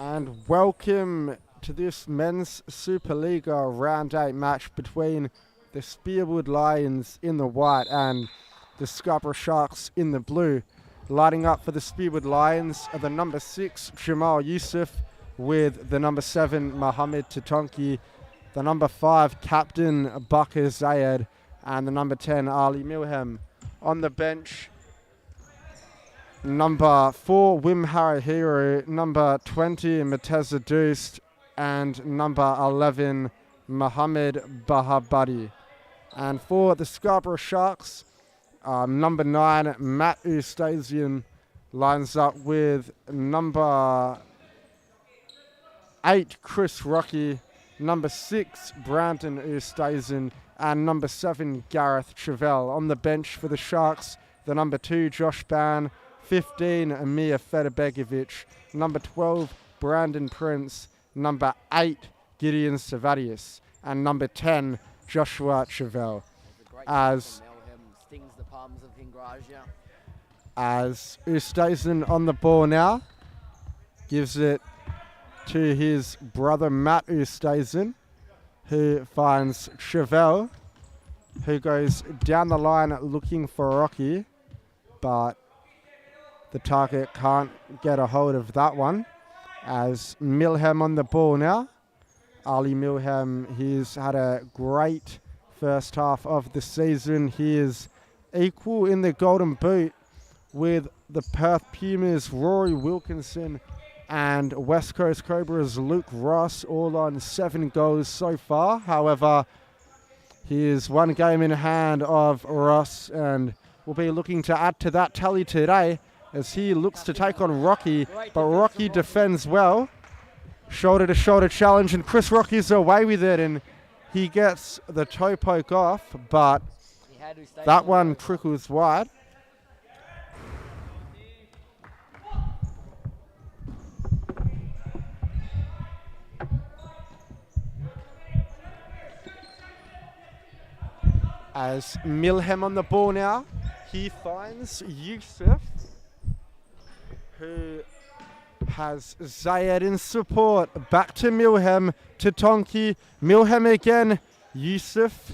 And welcome to this men's Supa-Liga round 8 match between the Spearwood Lions in the white and the Scarborough Sharks in the blue. Lighting up for the Spearwood Lions are the number 6 Jamal Yusuf with the number 7 Mohammed Tatonki, the number 5 captain Bakr Zayed, and the number 10 Ali Milham. On the bench, number 4 Wim Harahiru, number 20 Mateza Doost, and number 11 Mohammed Bahabadi. And for the Scarborough Sharks, number 9 Matt Ustazian lines up with number 8 Chris Rocky, number 6 Brandon Ustazian, and number 7 Gareth Chevelle. On the bench for the Sharks, the number 2 Josh Ban, 15 Amir Federbegovic, number 12 Brandon Prince, number 8 Gideon Savadius, and number 10 Joshua Chevelle. As Ustazian on the ball now, gives it to his brother Matt Ustazian, who finds Chevelle, who goes down the line looking for Rocky, but the target can't get a hold of that one. As Milham on the ball now. Ali Milham, he's had a great first half of the season. He is equal in the Golden Boot with the Perth Pumas' Rory Wilkinson and West Coast Cobras' Luke Ross, all on 7 goals so far. However, he is 1 game in hand of Ross and will be looking to add to that tally today as he looks to take on Rocky, but Rocky defends well. Shoulder-to-shoulder challenge, and Chris Rocky's away with it, and he gets the toe poke off, but that one trickles wide. As Milham on the ball now, he finds Yusuf, who has Zayed in support. Back to Milham, to Tonki. Milham again. Yusuf,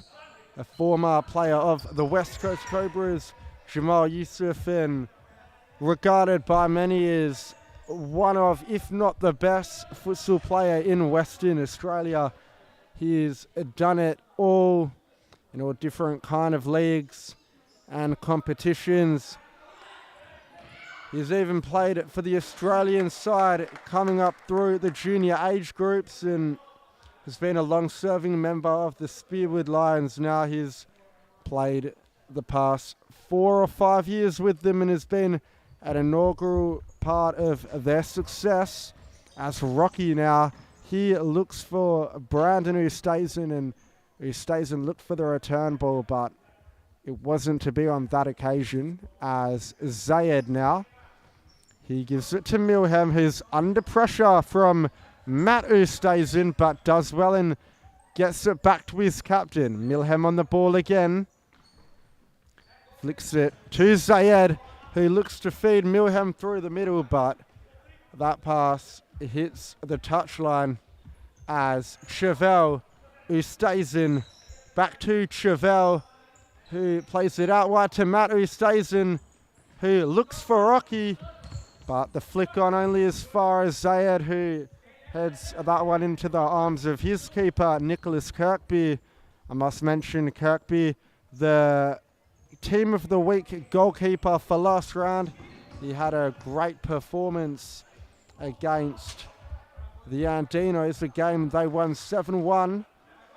a former player of the West Coast Cobras. Jamal Yusuf, and regarded by many as one of, if not the best, futsal player in Western Australia. He's done it all in all different kind of leagues and competitions. He's even played it for the Australian side coming up through the junior age groups and has been a long-serving member of the Spearwood Lions. Now he's played the past 4 or 5 years with them and has been an inaugural part of their success. As Rocky now, he looks for Brandon Ustazian, and Ustazian looked for the return ball, but it wasn't to be on that occasion. As Zayed now, he gives it to Milham, who's under pressure from Matt Ustazian, but does well and gets it back to his captain. Milham on the ball again. Flicks it to Zayed, who looks to feed Milham through the middle, but that pass hits the touchline. As Chevelle, Ustazian, back to Chevelle, who plays it out wide to Matt Ustazian, who looks for Rocky, but the flick on only as far as Zayed, who heads that one into the arms of his keeper, Nicholas Kirkby. I must mention Kirkby, the Team of the Week goalkeeper for last round. He had a great performance against the Andinos, a game they won 7-1,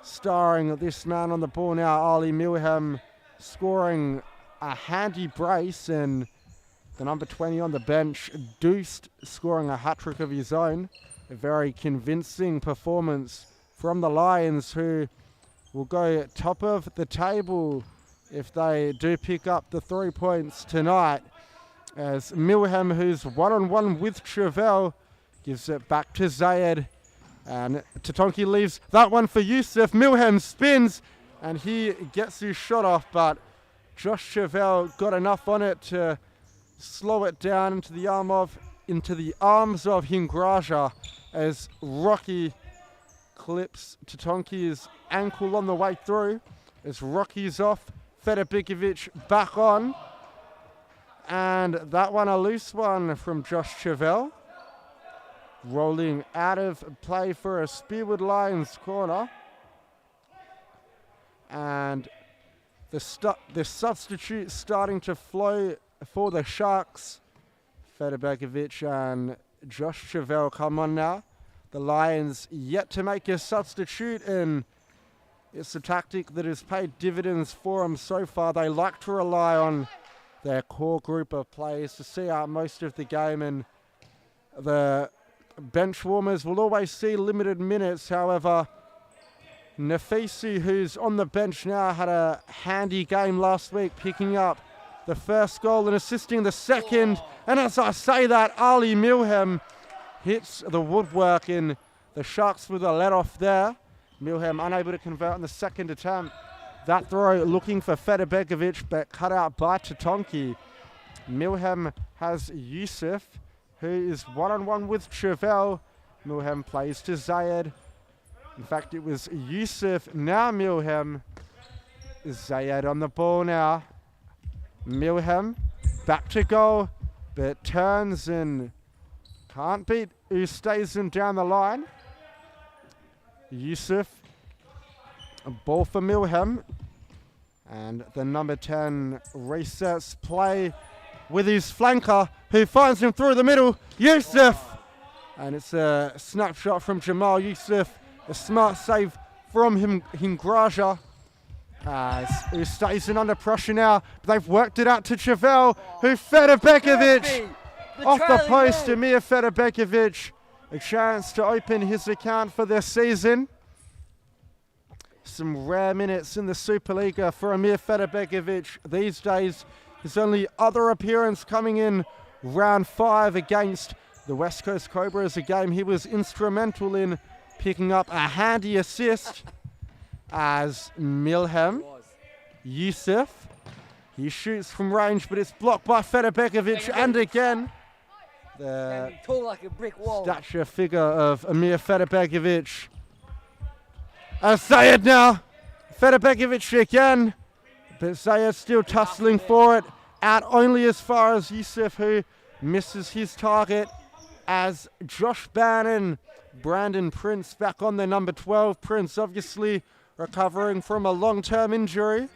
starring this man on the ball now, Ali Milham, scoring a handy brace, and the number 20 on the bench, Doost, scoring a hat-trick of his own. A very convincing performance from the Lions, who will go top of the table if they do pick up the 3 points tonight. As Milham, who's one-on-one with Chevelle, gives it back to Zayed, and Tatonki leaves that one for Yusuf. Milham spins, and he gets his shot off, but Josh Chevelle got enough on it to slow it down into the arms of Hingraja, as Rocky clips Tatonki's ankle on the way through. As Rocky's off, Fedorbegovic back on. And that one a loose one from Josh Chevelle. Rolling out of play for a Spearwood Lions corner. And the substitute starting to flow for the Sharks. Fedorbegovic and Josh Chevelle come on now. The Lions yet to make a substitute, and it's a tactic that has paid dividends for them so far. They like to rely on their core group of players to see out most of the game, and the bench warmers will always see limited minutes. However, Nafisi, who's on the bench now, had a handy game last week, picking up the first goal and assisting the second. And as I say that, Ali Milham hits the woodwork in the Sharks with a let-off there. Milham unable to convert on the second attempt. That throw looking for Fedorbegovic, but cut out by Tatonki. Milham has Yusuf, who is one-on-one with Chevelle. Milham plays to Zayed. In fact, it was Yusuf, now Milham. Zayed on the ball now. Milham back to goal, but turns and can't beat Ustazen down the line. Yusuf, a ball for Milham. And the number 10 resets play with his flanker, who finds him through the middle. Yusuf! And it's a snapshot from Jamal Yusuf. A smart save from Hingraja. As Ustazen under pressure now. They've worked it out to Chevelle, who Fedorbegovic off the post. Emir Fedorbegovic, a chance to open his account for this season. Some rare minutes in the Supa-Liga for Emir Fedorbegovic these days. His only other appearance coming in round 5 against the West Coast Cobras, a game he was instrumental in picking up a handy assist. As Milham, Yusuf, he shoots from range, but it's blocked by Fedorbegovic, and again the tall like a brick wall. Stature figure of Emir Fedorbegovic. As Zayed now, Fedorbegovic again, but Zayed still tussling for it, out only as far as Yusuf, who misses his target. As Josh Bannon, Brandon Prince back on the number 12. Prince obviously recovering from a long-term injury.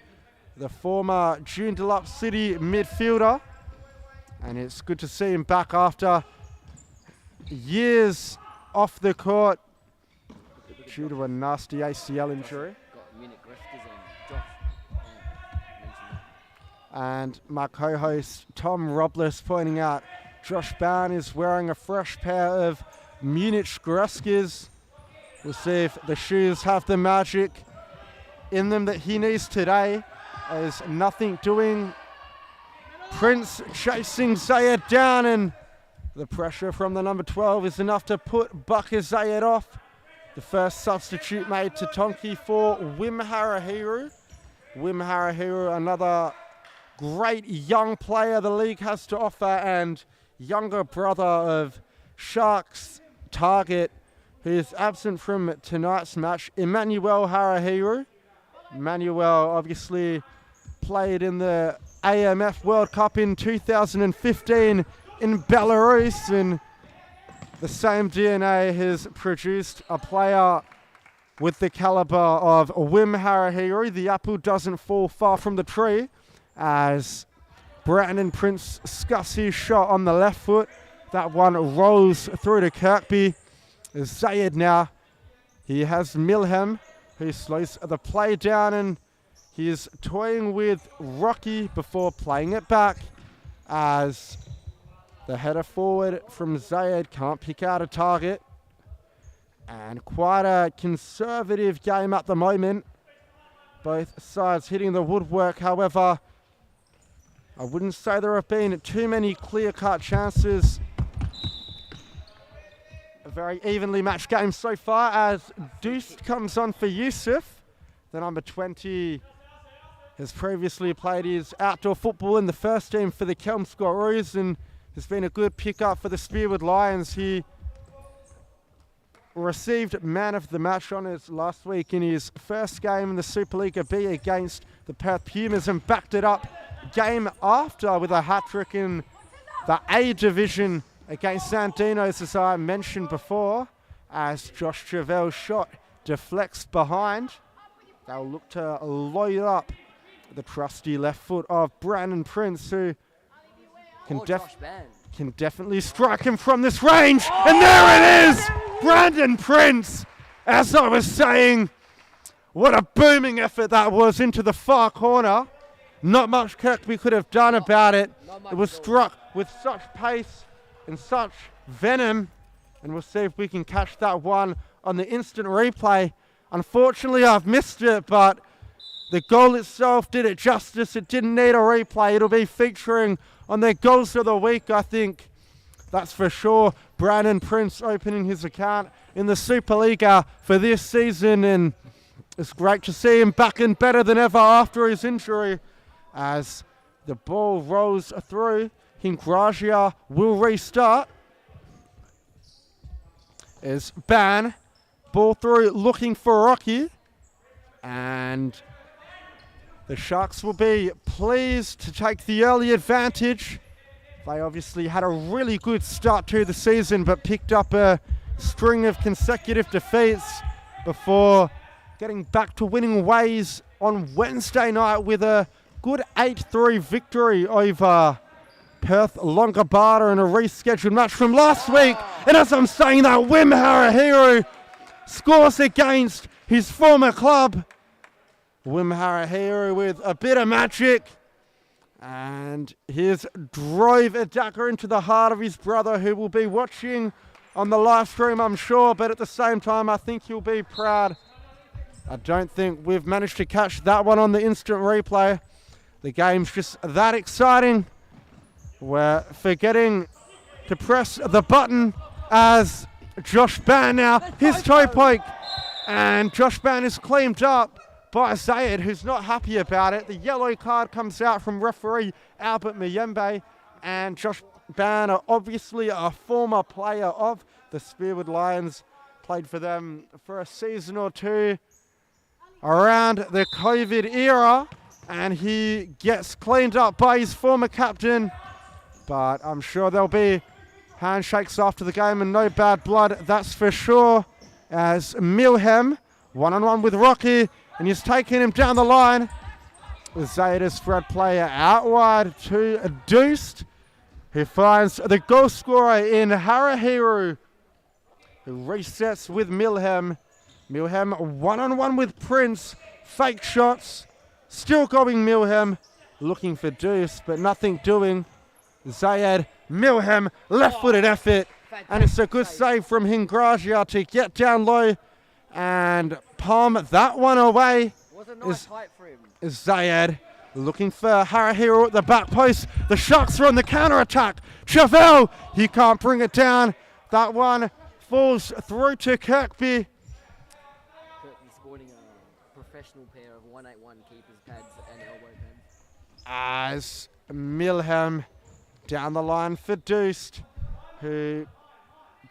The former Joondalup City midfielder. And it's good to see him back after years off the court due to a nasty ACL injury. And my co-host Tom Robles pointing out Josh Bowen is wearing a fresh pair of Munich Gretzkys. We'll see if the shoes have the magic in them that he needs today. As nothing doing. Prince chasing Zayed down, and the pressure from the number 12 is enough to put Bakar Zayed off. The first substitute made to Tonki for Wim Harahiru. Wim Harahiru, another great young player the league has to offer, and younger brother of Sharks target, who is absent from tonight's match, Emmanuel Harahiru. Emmanuel obviously played in the AMF World Cup in 2015 in Belarus, and the same DNA has produced a player with the caliber of Wim Harahiru. The apple doesn't fall far from the tree, as Brandon Prince scuffs his shot on the left foot. That one rolls through to Kirkby. Zayed now, he has Milham, who slows the play down, and he is toying with Rocky before playing it back, as the header forward from Zayed can't pick out a target. And quite a conservative game at the moment. Both sides hitting the woodwork. However, I wouldn't say there have been too many clear-cut chances. A very evenly matched game so far, as Deuce comes on for Yusuf. The number 20 has previously played his outdoor football in the first team for the Kelmscott Roos, and has been a good pickup for the Spearwood Lions. He received man of the match honours last week in his first game in the Supa-Liga B against the Perth Pumas and backed it up game after with a hat-trick in the A division against Sandinos, as I mentioned before, as Josh Javel's shot deflects behind. They'll look to load up the trusty left foot of Brandon Prince, who can definitely strike him from this range. And there it is! Brandon Prince! As I was saying, what a booming effort that was into the far corner. Not much Kirkby could have done about it. It was struck with such pace and such venom. And we'll see if we can catch that one on the instant replay. Unfortunately, I've missed it, but the goal itself did it justice. It didn't need a replay. It'll be featuring on their goals of the week, I think. That's for sure. Brandon Prince opening his account in the Supa-Liga for this season, and it's great to see him back and better than ever after his injury. As the ball rolls through, Hingragia will restart. As Ban, ball through looking for Rocky, and the Sharks will be pleased to take the early advantage. They obviously had a really good start to the season, but picked up a string of consecutive defeats before getting back to winning ways on Wednesday night with a good 8-3 victory over Perth Longobarda in a rescheduled match from last week. And as I'm saying that, Wim Harahiru scores against his former club. Wim Harahiru with a bit of magic. And here's drove a dagger into the heart of his brother, who will be watching on the live stream, I'm sure. But at the same time, I think he'll be proud. I don't think we've managed to catch that one on the instant replay. The game's just that exciting. We're forgetting to press the button as Josh Ban now, his toe poke. And Josh Ban is cleaned up by Zayed, who's not happy about it. The yellow card comes out from referee Albert Muyembe, and Josh Ban, obviously a former player of the Spearwood Lions, played for them for a season or two around the COVID era, and he gets cleaned up by his former captain. But I'm sure there'll be handshakes after the game and no bad blood, that's for sure, as Milhem one-on-one with Rocky, and he's taking him down the line. Zayed spread player out wide to Deuced, who finds the goal scorer in Harahiru, who resets with Milhem. Milhem one-on-one with Prince, fake shots, still going Milhem, looking for Deuce, but nothing doing. Zayed, Milhem, left-footed effort, and it's a good save from Hingragia to get down low and palm that one away. Was a nice height for him. Is Zayed looking for Harahiru at the back post. The Sharks are on the counter-attack. Javel, he can't bring it down. That one falls through to Kirkby. Kirkby sporting a professional pair of 181 keepers pads and elbow pads. As Milhem down the line for Deuced, who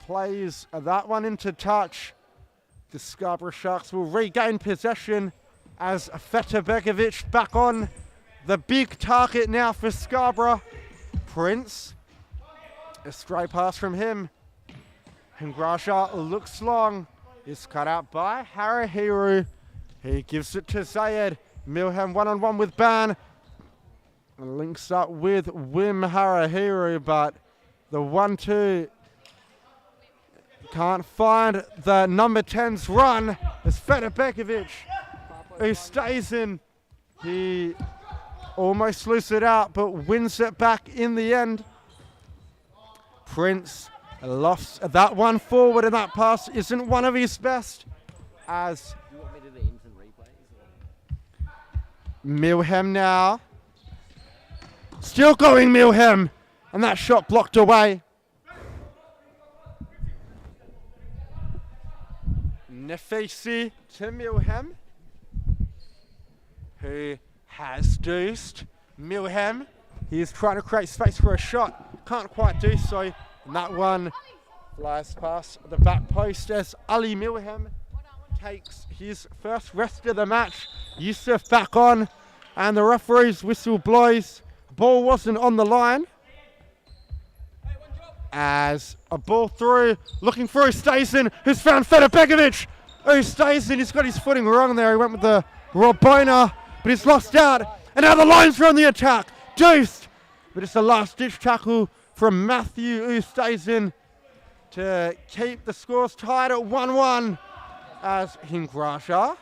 plays that one into touch. The Scarborough Sharks will regain possession as Fetabegovic back on the big target now for Scarborough. Prince, a stray pass from him. Hingragia looks long, is cut out by Harahiru. He gives it to Zayed. Milhem one-on-one with Ban. Links up with Wim Harahiru, but the 1-2 can't find the number 10's run. It's Fetabegovic who stays in. He almost loses it out, but wins it back in the end. Prince lofts that one forward, and that pass isn't one of his best. As Do you want me to do the instant replays? Milhem now. Still going Milhem, and that shot blocked away. Nefesi to Milhem, who has Deuced. Milhem, he is trying to create space for a shot, can't quite do so, and that one Flies past the back post as Ali Milham takes his first rest of the match. Yusuf back on, and the referee's whistle blows. Ball wasn't on the line. As a ball through, looking for Ustazen, who's found Federbegovic. Ustazen, he's got his footing wrong there. He went with the Robona, but he's lost out. And now the Lions are on the attack. Deuced, but it's a last-ditch tackle from Matthew Ustazen to keep the scores tied at 1-1 as Hingrasha.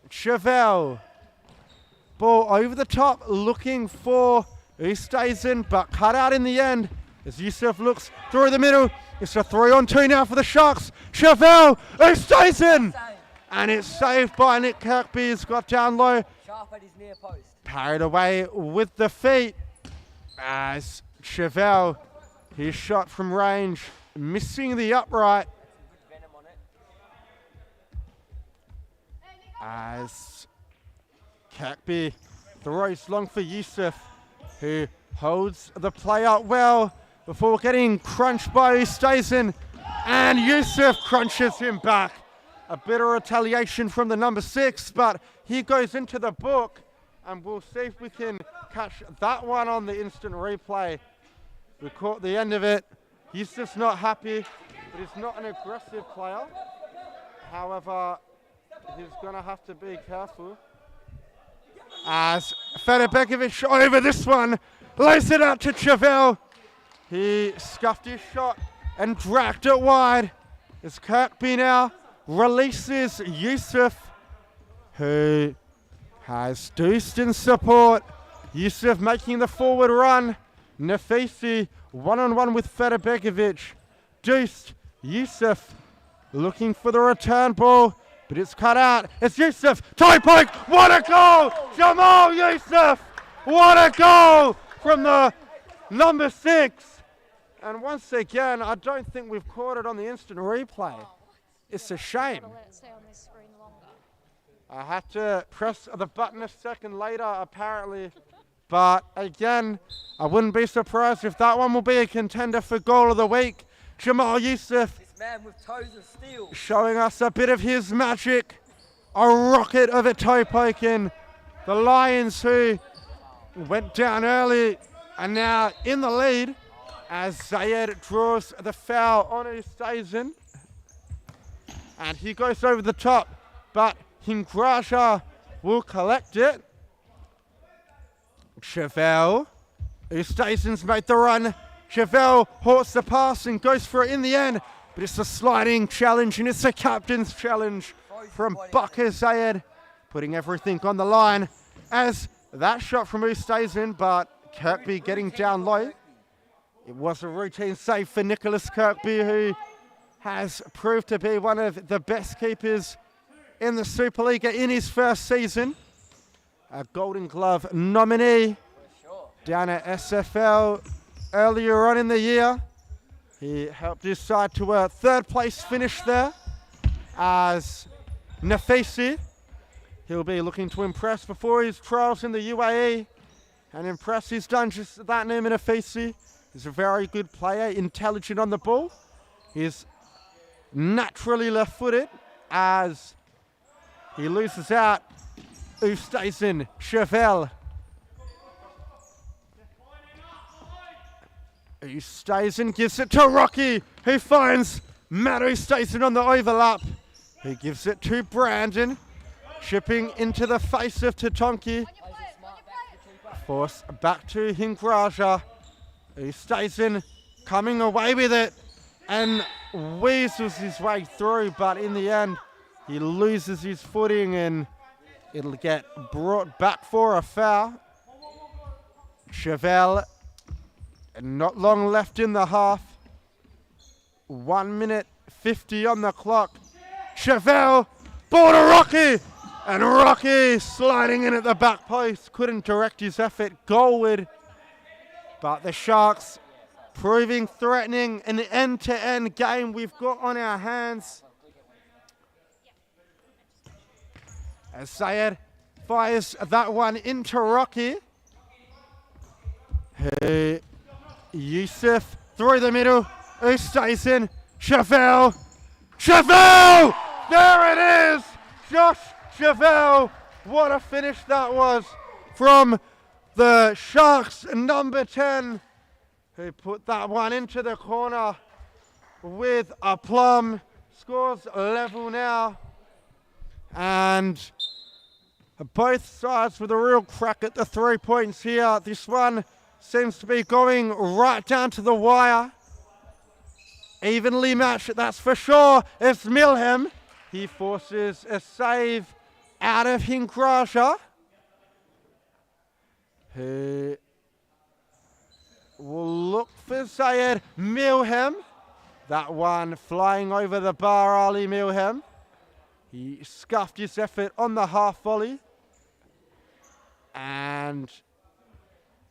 Chevelle. Ball over the top, looking for Ustazen, but cut out in the end as Yusuf looks through the middle. It's a 3-on-2 now for the Sharks. Chevelle, Ustazen! And it's saved by Nick Kirkby. He's got down low. Sharp at his near post. Parried away with the feet as Chevelle, his shot from range, missing the upright. Venom on it. As Kirkby throws long for Yusuf, who holds the play up well before getting crunched by Ustazen, and Yusuf crunches him back. A bit of retaliation from the number 6, but he goes into the book, and we'll see if we can catch that one on the instant replay. We caught the end of it. Yusuf's not happy, but he's not an aggressive player. However, he's going to have to be careful. As Federbegovic over this one, lays it out to Chevelle. He scuffed his shot and dragged it wide. As Kirkby now releases Yusuf, who has Deuced in support. Yusuf making the forward run. Nafisi one-on-one with Federbegovic. Deuced, Yusuf looking for the return ball, but it's cut out. It's Yusuf, tie poke, what a goal! Jamal Yusuf, what a goal from the number 6. And once again, I don't think we've caught it on the instant replay. It's a shame. I had to press the button a second later, apparently. But again, I wouldn't be surprised if that one will be a contender for goal of the week. Jamal Yusuf, This man with toes of steel. showing us a bit of his magic. A rocket of a toe poke in. The Lions, who went down early, are now in the lead as Zayed draws the foul on Ustazen. And he goes over the top, but Hingrasha will collect it. Chevelle, Ustazen's made the run. Chevelle halts the pass and goes for it in the end, but it's a sliding challenge, and it's a captain's challenge from Bakr Zayed, putting everything on the line as that shot from Ustazen, but Kirkby getting down low. It was a routine save for Nicholas Kirkby, who has proved to be one of the best keepers in the Supa-Liga in his first season. A Golden Glove nominee down at SFL earlier on in the year. He helped his side to a 3rd place finish there as Nafisi. He'll be looking to impress before his trials in the UAE. And impress, he's done just that. Name Nafisi. He's a very good player, intelligent on the ball. He's naturally left-footed as he loses out. Ustazen, Chevelle. Ustazen gives it to Rocky, who finds Matt Ustazen on the overlap. He gives it to Brandon, chipping into the face of Tatonki. Force back to Hingrasha. Ustazen coming away with it and weasels his way through, but in the end, he loses his footing and it'll get brought back for a foul. Chevelle, not long left in the half. 1 minute 50 on the clock. Chevelle, ball to Rocky, and Rocky sliding in at the back post. Couldn't direct his effort goalward, but the Sharks proving threatening. An end-to-end game we've got on our hands. As Sayed fires that one into Rocky. Yusuf through the middle. Who stays in? Chevelle! Chevelle! There it is! Josh Chevelle! What a finish that was from the Sharks number 10, who put that one into the corner with a plum. Scores level now. And both sides with a real crack at the 3 points here. This one seems to be going right down to the wire. Evenly matched, that's for sure. It's Milham. He forces a save out of Hinkrasha, who will look for Zayed Milham. That one flying over the bar, Ali Milham. He scuffed his effort on the half volley. And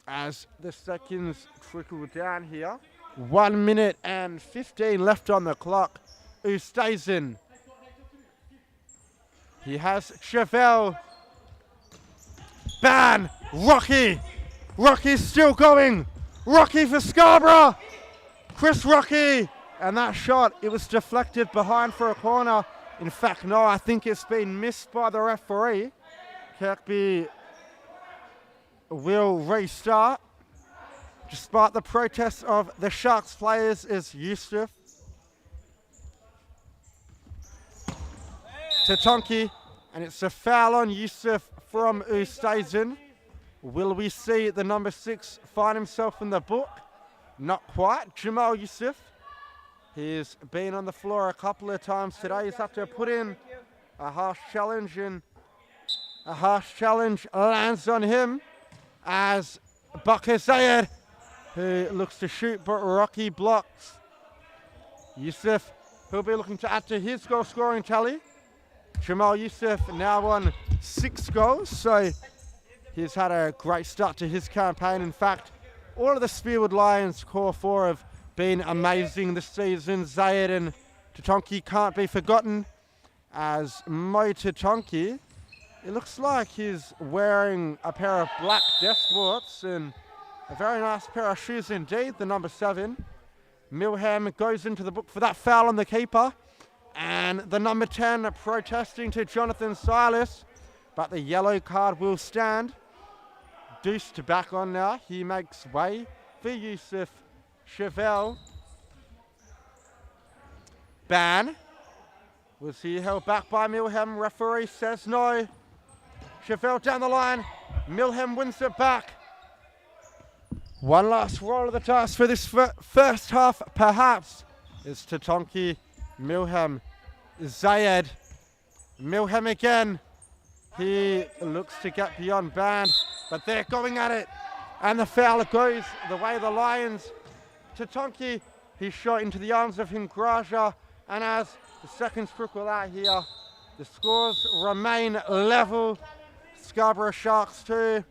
as the seconds trickle down here, 1 minute and 15 left on the clock. Ustazen. He has Chevelle. Ban. Rocky. Rocky's still going. Rocky for Scarborough. Chris Rocky. And that shot, it was deflected behind for a corner. In fact, no, I think it's been missed by the referee. Kirkby will restart. Despite the protests of the Sharks players, is Yusuf. To Tonki, and it's a foul on Yusuf from Ustazen. Will we see the number 6 find himself in the book? Not quite. Jamal Yusuf. He's been on the floor a couple of times today. He's had to put in a harsh challenge, and a harsh challenge lands on him as Bakr Zayed, who looks to shoot, but Rocky blocks. Yusuf, who'll be looking to add to his goal scoring tally. Jamal Yusuf now on 6 goals, so he's had a great start to his campaign. In fact, all of the Spearwood Lions core 4 have been amazing this season. Zayed and Tatonki can't be forgotten, as Mo Tatonki, it looks like he's wearing a pair of black desk sports and a very nice pair of shoes indeed, the number 7. Milham goes into the book for that foul on the keeper. And the number 10 protesting to Jonathan Silas, but the yellow card will stand. Deuced back on now. He makes way for Yusuf Chevelle. Ban. Was he held back by Milham? Referee says no. Chevelle down the line. Milham wins it back. One last roll of the dice for this first half, perhaps, is Tatonki. Milham, Zayed, Milham again. He looks to get beyond Ban, but they're going at it. And the foul goes the way of the Lions. Tatonki, he's shot into the arms of Hinkraja. And as the seconds trickle out here, the scores remain level. Scarborough Sharks 2,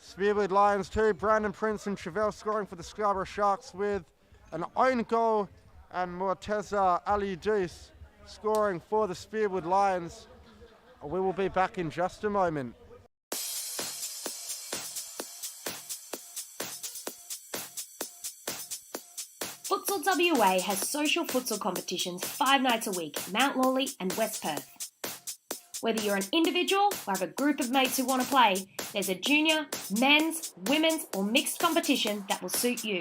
Spearwood Lions 2. Brandon Prince and Chevelle scoring for the Scarborough Sharks with an own goal, and Morteza Ali Deuce scoring for the Spearwood Lions. We will be back in just a moment. Futsal WA has social futsal competitions 5 nights a week, Mount Lawley and West Perth. Whether you're an individual or have a group of mates who want to play, there's a junior, men's, women's or mixed competition that will suit you.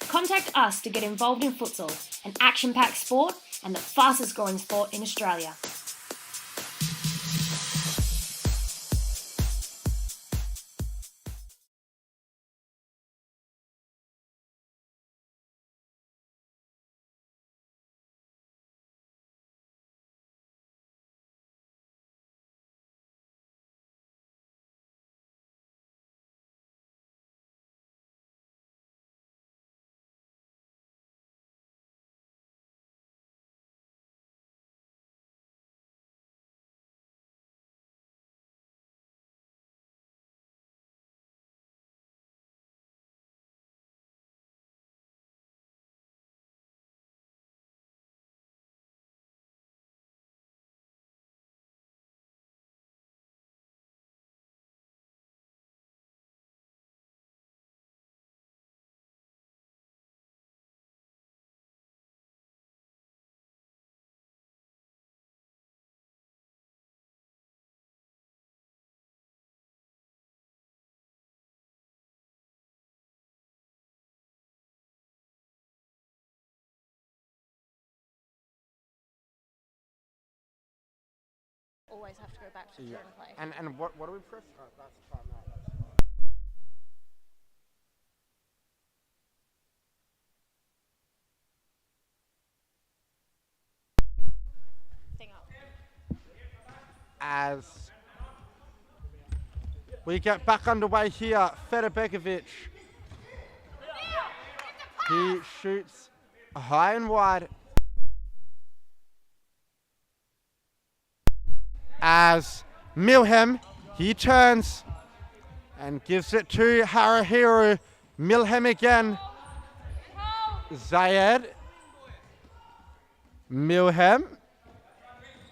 Contact us to get involved in futsal, an action-packed sport and the fastest growing sport in Australia. always have to go back to during play. And what do we press? Oh, that's time out. Thing up. As we get back underway here, Federbegovic. He shoots high and wide. As Milhem, he turns and gives it to Harahiru. Milhem again. Zayed. Milhem.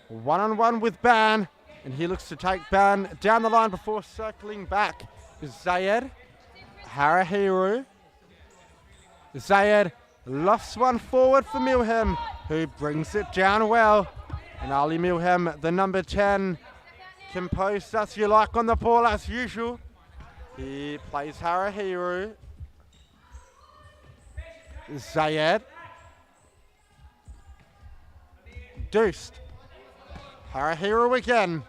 One-on-one with Ban. And he looks to take Ban down the line before circling back. Zayed. Harahiru. Zayed lofts one forward for Milhem, who brings it down well. And Ali Milhem, the number 10, composed as you like on the ball as usual. He plays Harahiru. Zayed. Deuced. Harahiru again.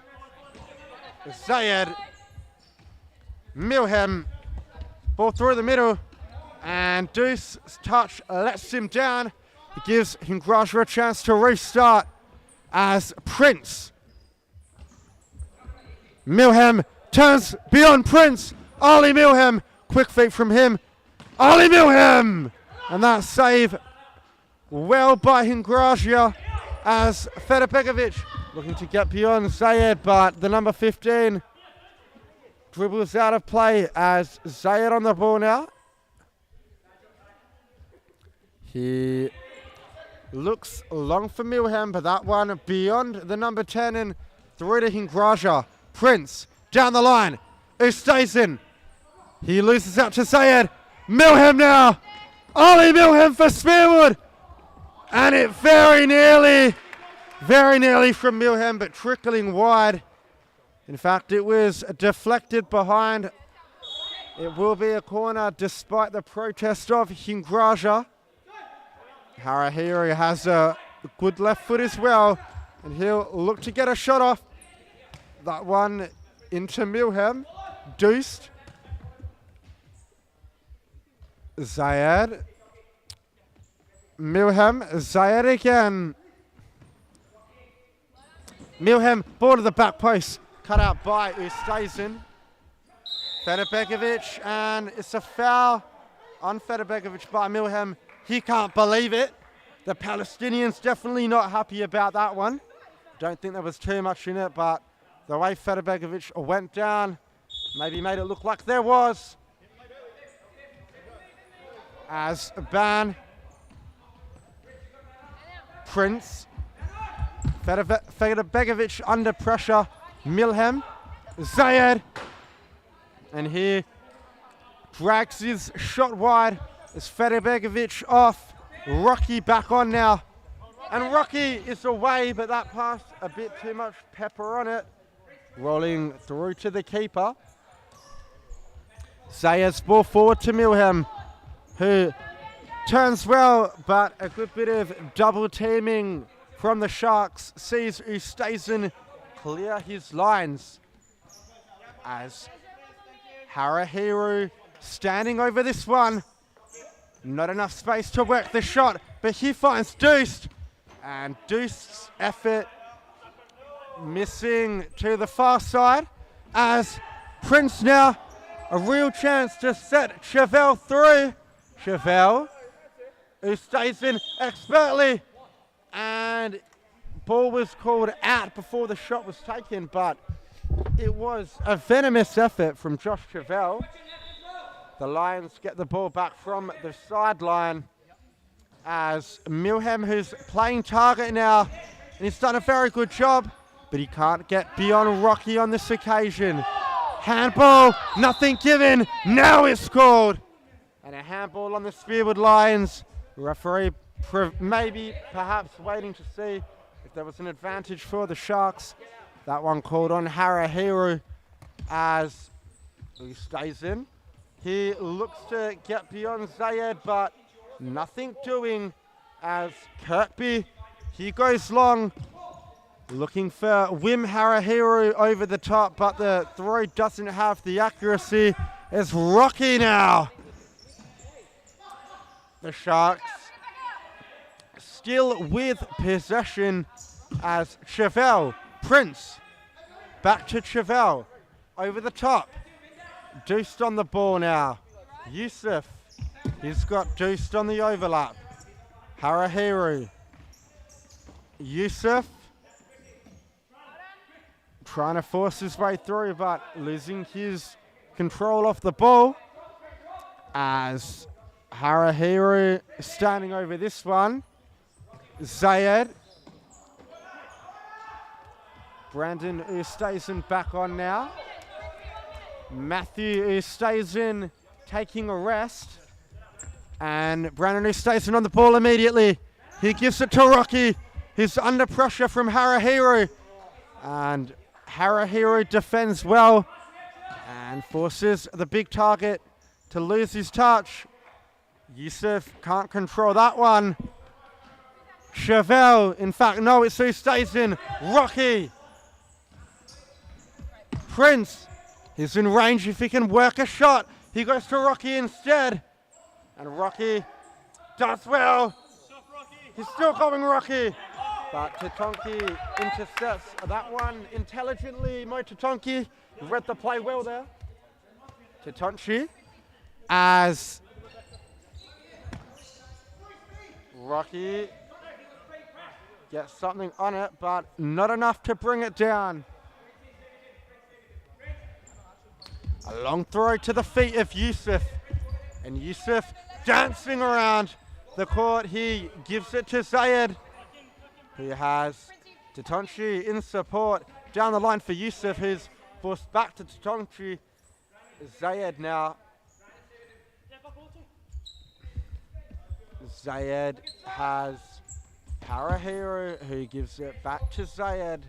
Zayed. Milhem. Ball through the middle. And Deuce's touch lets him down. It gives Hingraja a chance to restart as Prince. Milhem turns beyond Prince. Ali Milhem. Quick feet from him. Ali Milhem! And that save well by Hingraja as Federbegovic looking to get beyond Zayed, but the number 15 dribbles out of play as Zayed on the ball now. He looks long for Milhem, but that one beyond the number 10 and through to Hingraja. Prince down the line. Ustazen. He loses out to Zayed. Milhem now. Ali Milhem for Spearwood. And it very nearly from Milhem, but trickling wide. In fact, it was deflected behind. It will be a corner despite the protest of Hingraja. Harahiru has a good left foot as well, and he'll look to get a shot off. That one into Milhem. Deuced. Zayed. Milhem. Zayed again. Milhem, ball to the back post. Cut out by Ustazen. Federbegovic, and it's a foul on Federbegovic by Milhem. He can't believe it. The Palestinians definitely not happy about that one. Don't think there was too much in it, but the way Federbegovic went down maybe made it look like there was. As Ban. Prince. Federbegovic under pressure. Milhem. Zayed. And he drags his shot wide. It's Federbegovic off. Rocky back on now. And Rocky is away, but that pass a bit too much pepper on it. Rolling through to the keeper. Zayed's ball forward to Milhem, who turns well, but a good bit of double teaming from the Sharks sees Ustazen clear his lines. As Harahiru standing over this one. Not enough space to work the shot, but he finds Deuced. And Deuced's effort missing to the far side as Prince now a real chance to set Chevelle through. Chevelle, Ustazen expertly, and ball was called out before the shot was taken, but it was a venomous effort from Josh Chevelle. The Lions get the ball back from the sideline as Milhem, who's playing target now, and he's done a very good job, but he can't get beyond Rocky on this occasion. Handball, nothing given, now it's called. And a handball on the Spearwood Lions. Referee perhaps waiting to see if there was an advantage for the Sharks. That one called on Harahiru as he stays in. He looks to get beyond Zayed, but nothing doing as Kirkby, he goes long. Looking for Wim Harahiru over the top, but the throw doesn't have the accuracy. It's Rocky now. The Sharks still with possession as Chevelle, Prince, back to Chevelle, over the top. Deuced on the ball now. Yusuf, he's got Deuced on the overlap. Harahiru. Yusuf trying to force his way through, but losing his control off the ball as Harahiru standing over this one. Zayed. Brandon Ustazen back on now. Matthew Ustazen taking a rest. And Brandon Ustazen on the ball immediately. He gives it to Rocky. He's under pressure from Harahiru. And Harahiru defends well and forces the big target to lose his touch. Yusuf can't control that one. Chevelle, in fact, no, it's Ustazen. Rocky. Prince, he's in range if he can work a shot. He goes to Rocky instead. And Rocky does well. He's still going Rocky. But Tatonki intercepts that one intelligently. Mo Tatonki, you read the play well there. Tatonchi as Rocky gets something on it, but not enough to bring it down. A long throw to the feet of Yusuf. And Yusuf dancing around the court. He gives it to Zayed. He has Tatonchi in support down the line for Yusuf, who's forced back to Tatonchi. Zayed now. Zayed has Harahiru, who gives it back to Zayed.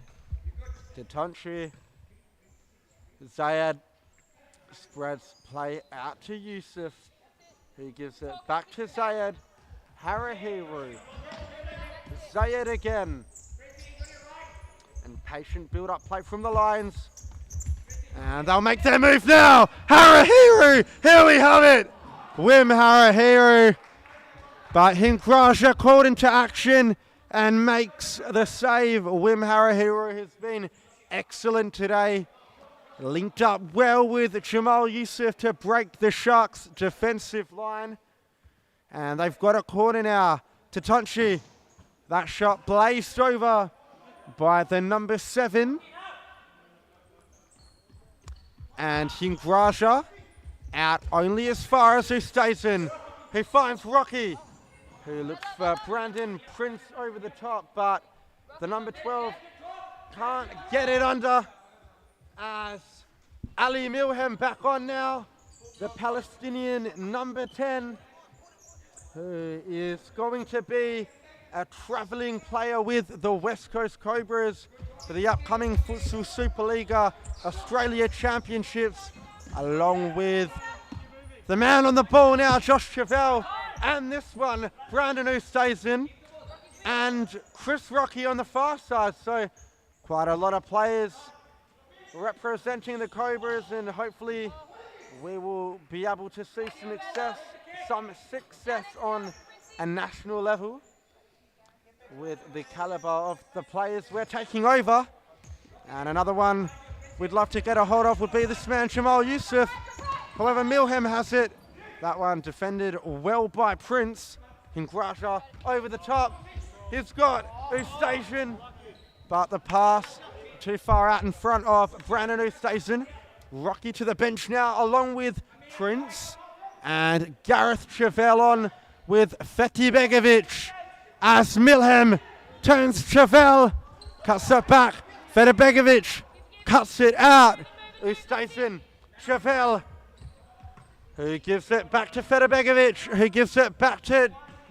Tatonchi. Zayed spreads play out to Yusuf, who gives it back to Zayed. Harahiru. Zayed again. And patient build-up play from the lines. And they'll make their move now. Harahiru! Here we have it! Wim Harahiru. But Hinkraja called into action and makes the save. Wim Harahiru has been excellent today. Linked up well with Jamal Yusuf to break the Sharks' defensive line. And they've got a corner now. Tatonchi. That shot blazed over by the number 7. And Hingraja out only as far as Ustazen, who finds Rocky, who looks for Brandon Prince over the top, but the number 12 can't get it under as Ali Milhem back on now, the Palestinian number 10, who is going to be a travelling player with the West Coast Cobras for the upcoming Futsal Supa-Liga Australia Championships, along with the man on the ball now, Josh Chevelle, and this one, Brandon Ustazen, and Chris Rocky on the far side. So quite a lot of players representing the Cobras, and hopefully we will be able to see some success on a national level with the caliber of the players we're taking over. And another one we'd love to get a hold of would be this man, Jamal Yusuf. However, Milhem has it. That one defended well by Prince. Hingraja over the top. He's got Ustazen, but the pass too far out in front of Brandon Ustazen. Rocky to the bench now, along with Prince. And Gareth Chevelle on with Fethi Begovic. As Milhem turns Chevelle, cuts it back. Fethi Begovic cuts it out. Ustazen, Chevelle, who gives it back to Fethi Begovic, who gives it back to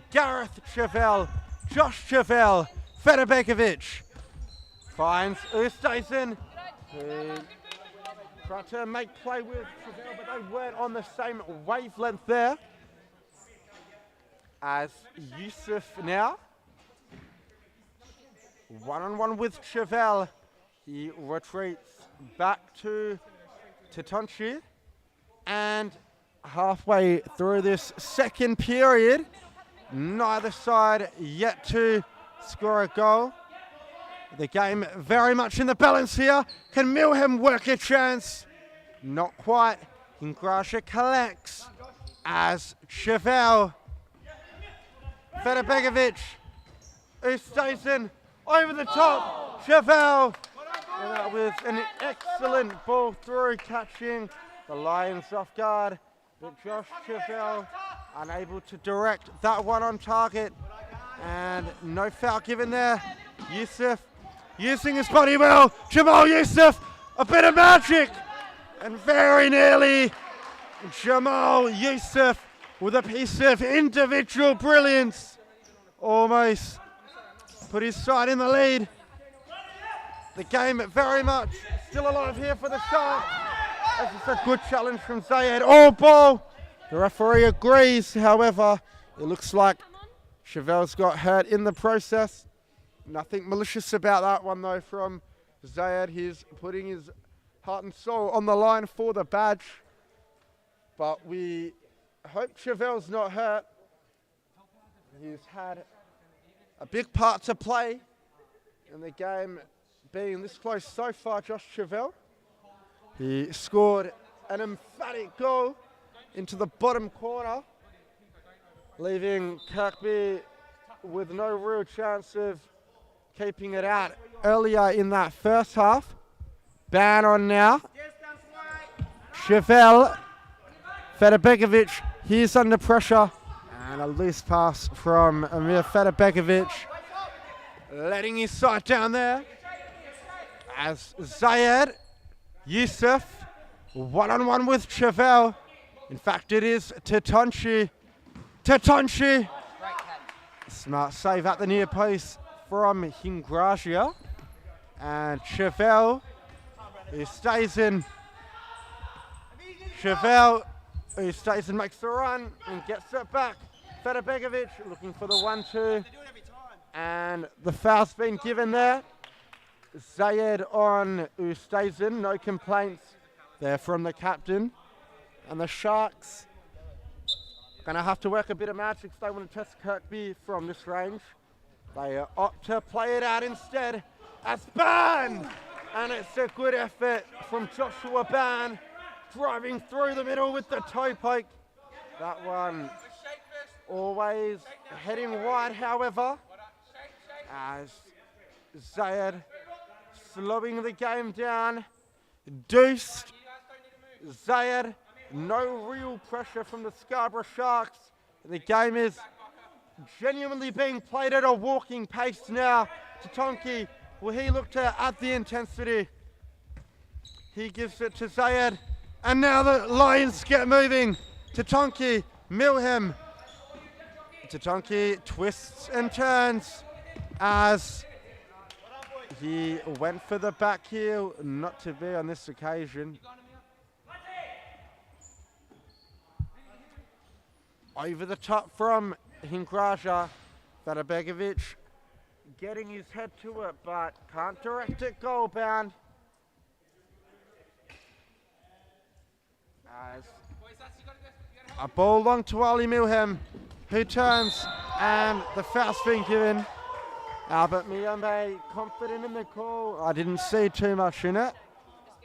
Gareth Chevelle. Josh Chevelle, Fethi Begovic finds Ustazen, who tried to make play with Chevelle, but they weren't on the same wavelength there. As Yusuf now. One-on-one with Chevelle. He retreats back to Tonchi. And halfway through this second period, neither side yet to score a goal. The game very much in the balance here. Can Milham work a chance? Not quite. Ingrasha collects as Chevelle. Federbegovic, Ustasen over the top. Chevelle with an excellent ball through, catching the Lions off guard. But Josh Chevelle unable to direct that one on target. And no foul given there. Yusuf using his body well. Jamal Yusuf, a bit of magic. And very nearly Jamal Yusuf with a piece of individual brilliance. Almost put his side in the lead. The game very much still alive here for the Sharks. This is a good challenge from Zayed. All ball. The referee agrees, however, it looks like Chevelle's got hurt in the process. Nothing malicious about that one though from Zayed. He's putting his heart and soul on the line for the badge. But we hope Chevelle's not hurt. He's had a big part to play in the game being this close so far, Josh Chevelle. He scored an emphatic goal into the bottom corner, leaving Kirkby with no real chance of keeping it out earlier in that first half. Ban on now. Chevelle, Federbegovic, he's under pressure. And a loose pass from Amir Federbegovic, letting his side down there. As Zayed, Yusuf, one-on-one with Chevelle. In fact, it is Tetonchi. Smart save at the near post from Hingragia. And Chevelle, who stays in. Chevelle, who stays and makes the run and gets it back. Federbegovic looking for the 1-2. And the foul's been given there. Zayed on Ustazen, no complaints there from the captain. And the Sharks gonna have to work a bit of magic if they want to test Kirkby from this range. They opt to play it out instead as Ban! And it's a good effort from Joshua Ban, driving through the middle with the toe poke. That one always heading wide, however, as Zayed slowing the game down. Deuced. Zayed, no real pressure from the Scarborough Sharks. The game is genuinely being played at a walking pace now. Tatonki, will he look to add the intensity? He gives it to Zayed. And now the Lions get moving. Tatonki, Milham. Tatonki twists and turns as he went for the back heel, not to be on this occasion. Over the top from Hingraja, Federbegovic getting his head to it, but can't direct it goal bound. As a ball long to Ali Milham, who turns, and the foul's been given. Albert Miyambe confident in the call. I didn't see too much in it,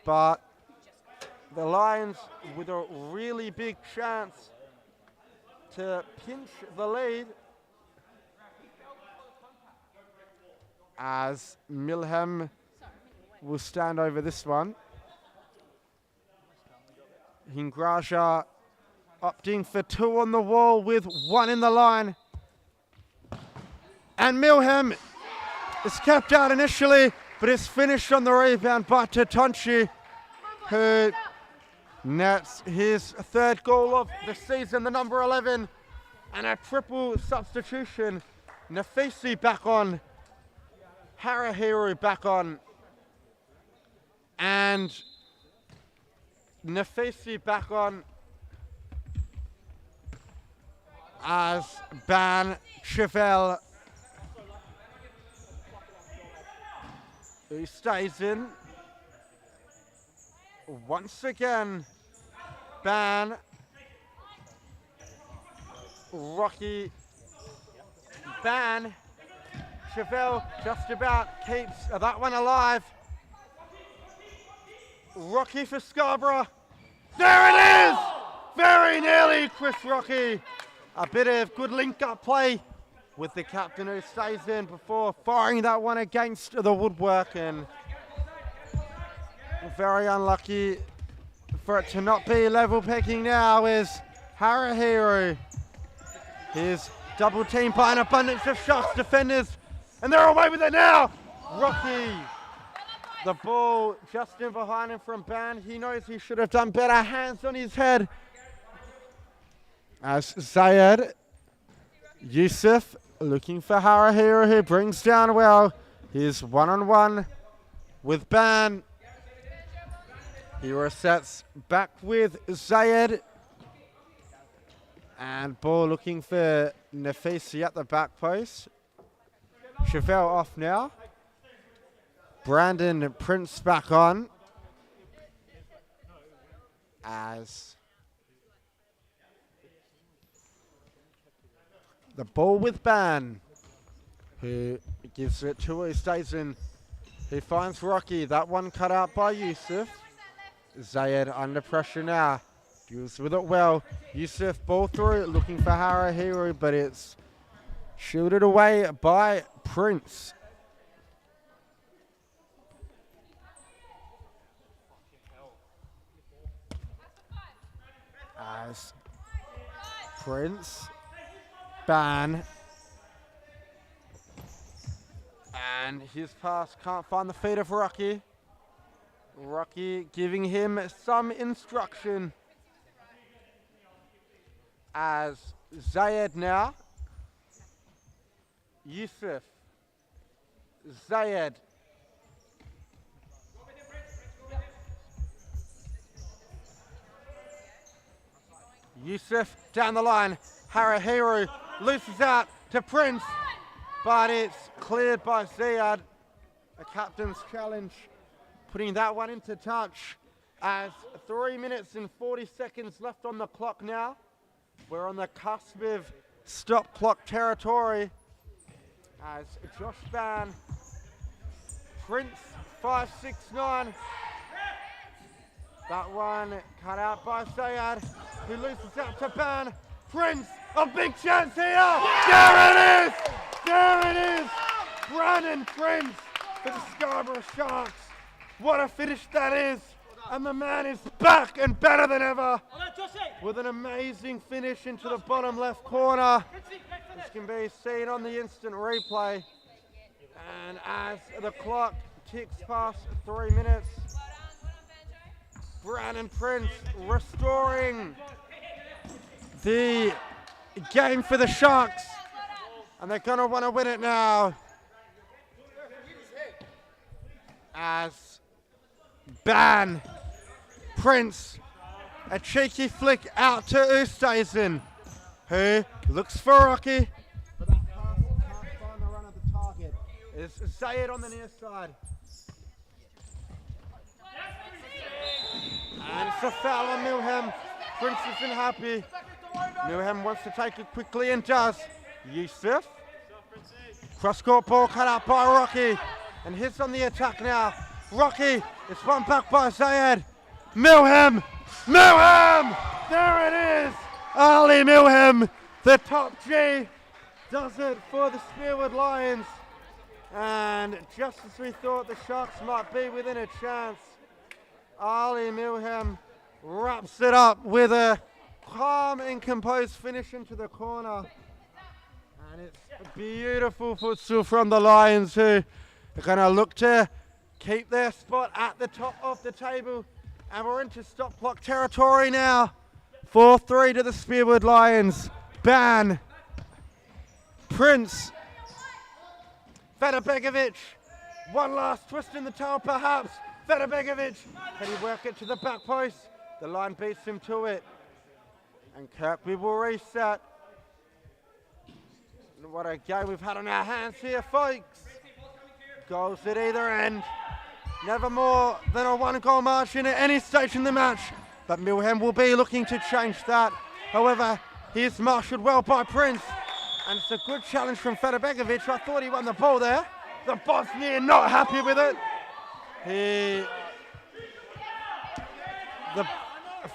but the Lions with a really big chance to pinch the lead as Milham will stand over this one. Hingraja opting for 2 on the wall with 1 in the line. And Milham is kept out initially, but it's finished on the rebound by Tatonchi, who nets his 3rd goal of the season, the number 11, and a triple substitution. Nafisi back on, Harahiru back on, and Nafisi back on as Ban Chevelle Who stays in. Once again, Ban. Rocky. Ban. Chevelle just about keeps that one alive. Rocky for Scarborough. There it is! Very nearly, Chris Rocky. A bit of good link-up play with the captain who stays in before firing that one against the woodwork, and very unlucky for it to not be level pecking now is Harahiru. Here's double team by an abundance of Sharks defenders, and they're away with it now. Rocky, the ball just in behind him from Ban. He knows he should have done better. Hands on his head. As Zayed, Yusuf looking for Harahiru, who brings down well. He's one-on-one with Ban. He resets back with Zayed. And ball looking for Nafisi at the back post. Chevelle off now. Brandon Prince back on. As the ball with Ban, who gives it to Ustazen, who finds Rocky. That one cut out by Yusuf. Zayed under pressure now. Deals with it well. Yusuf ball through, looking for Harahiru, but it's shielded away by Prince. As Prince, Ban, and his pass can't find the feet of Rocky. Rocky giving him some instruction. As Zayed now. Yusuf. Zayed. Yusuf down the line. Harahiru looses out to Prince, but it's cleared by Zayed. A captain's challenge, putting that one into touch. As 3 minutes and 40 seconds left on the clock now. We're on the cusp of stop clock territory. As Josh Ban, Prince 5-6-9. That one cut out by Zayed, who loses out to Ban. Prince, a big chance here! There it is! There it is! Brandon Prince for the Scarborough Sharks. What a finish that is! And the man is back and better than ever with an amazing finish into the bottom left corner. This can be seen on the instant replay. And as the clock ticks past 3 minutes, Brandon Prince restoring the game for the Sharks. And they're going to want to win it now. As Ban, Prince, a cheeky flick out to Ustazen, who looks for Rocky, but that pass can't find the run at the target. It's Zayed on the near side. And it's a foul on Milham. Prince isn't happy. Milham wants to take it quickly and does. Yusuf. Cross-court ball cut out by Rocky. And hits on the attack now. Rocky, it's run back by Zayed. Milham! Milham! There it is! Ali Milham, the top G, does it for the Spearwood Lions. And just as we thought the Sharks might be within a chance, Ali Milham wraps it up with a calm and composed finish into the corner. And it's a beautiful futsal from the Lions, who are going to look to keep their spot at the top of the table. And we're into stop clock territory now. 4-3 to the Spearwood Lions. Ban, Prince, Federbegovic. One last twist in the tail perhaps. Federbegovic, can he work it to the back post? The line beats him to it. And Kirkby will reset. What a game we've had on our hands here, folks. Goals at either end. Never more than a 1-goal margin at any stage in the match. But Milham will be looking to change that. However, he is marshalled well by Prince. And it's a good challenge from Federbegovic. I thought he won the ball there. The Bosnian not happy with it. The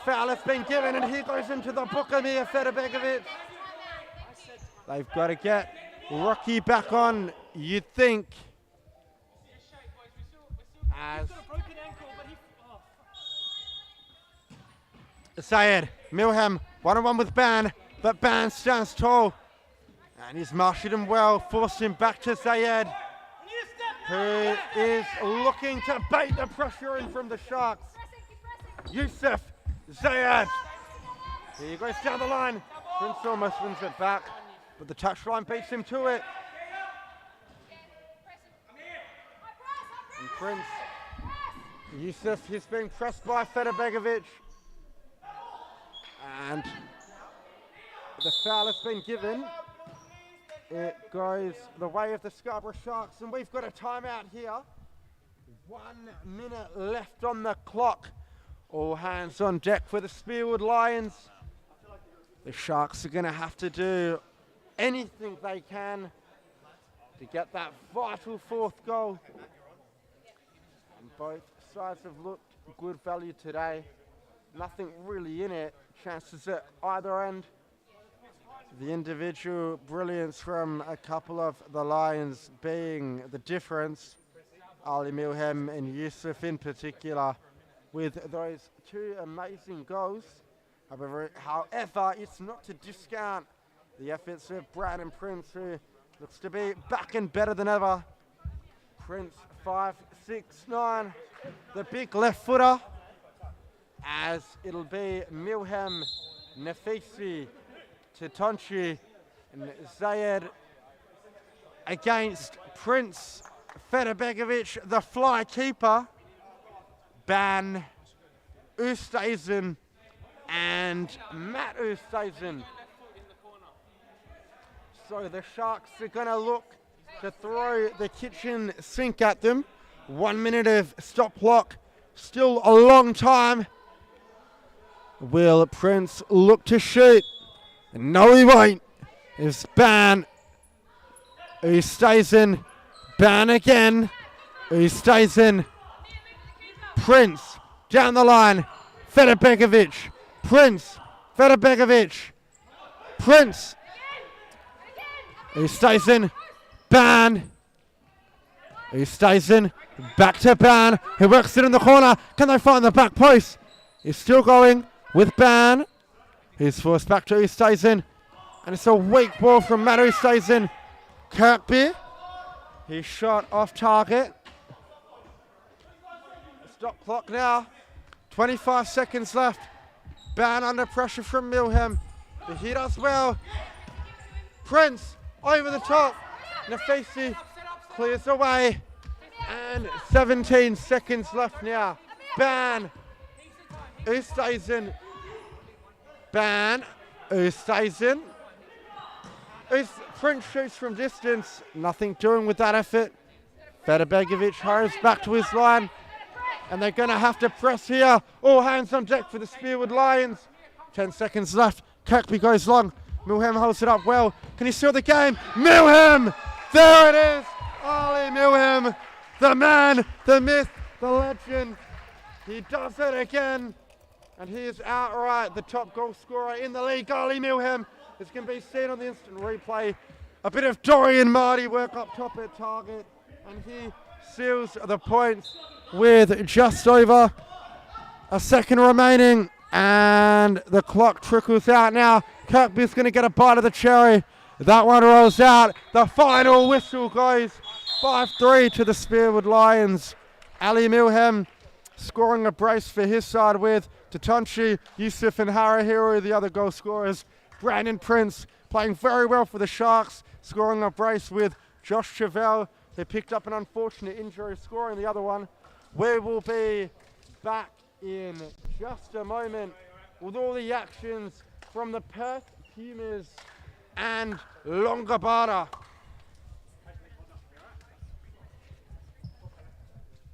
foul has been given and he goes into the Bukamir Federbegovic. They've got to get Rocky back on, you'd think. As Zayed, Milham, 1-on-1 with Ban, but Ban stands tall. And he's marshalled him well, forced him back to Zayed, who is looking to bait the pressure in from the Sharks. Yusuf, Zayed. He goes down the line. Prince almost wins it back, but the touchline beats him to it. And Prince, Yusuf, he's being pressed by Federbegovic. And the foul has been given. It goes the way of the Scarborough Sharks, and we've got a timeout here. 1 minute left on the clock. All hands on deck for the Spearwood Lions. The Sharks are going to have to do anything they can to get that vital 4th goal. And both sides have looked good value today. Nothing really in it. Chances at either end. The individual brilliance from a couple of the Lions being the difference. Ali Milham and Yusuf in particular, with those 2 amazing goals. However, it's not to discount the efforts of Brandon Prince, who looks to be back and better than ever. Prince 5'6'9", the big left footer, as it'll be Milham, Nafisi, Titonchi and Zayed against Prince, Federbegovic, the fly keeper, Ban, Ustazen and Matt Ustazen. So the Sharks are going to look to throw the kitchen sink at them. 1 minute of stop clock, still a long time. Will Prince look to shoot? No, he won't. It's Ban, Ustazen, Ban again, Ustazen, Prince, down the line, Federbegovic, Prince, Federbegovic, Prince, Ustazen, Ban, Ustazen, back to Ban, he works it in the corner, can they find the back post? He's still going with Ban, he's forced back to Ustazen, and it's a weak ball from Matt Ustazen. Kirkby, he shot off target. Stop clock now. 25 seconds left. Ban under pressure from Milham. He does well. Prince over the top. Nafisi clears away. And 17 seconds left now. Ban. Ustazen. Ban. Ustazen. Prince shoots from distance. Nothing doing with that effort. Federbegovic hurries back to his line. And they're going to have to press here. All hands on deck for the Spearwood Lions. 10 seconds left. Kirkby goes long. Milham holds it up well. Can he seal the game? Milham! There it is! Ali Milham, the man, the myth, the legend. He does it again. And he is outright the top goal scorer in the league. Ali Milham is going to be seen on the instant replay. A bit of Dorian Marty work up top at target. And he seals the points with just over a second remaining. And the clock trickles out now. Kirkby's going to get a bite of the cherry. That one rolls out. The final whistle goes 5-3 to the Spearwood Lions. Ali Milham scoring a brace for his side with Titonchi, Yusuf and Harahiru, the other goal scorers. Brandon Prince playing very well for the Sharks, scoring a brace with Josh Chevelle, who picked up an unfortunate injury, scoring the other one. We will be back in just a moment with all the actions from the Perth Pumas and Longabata.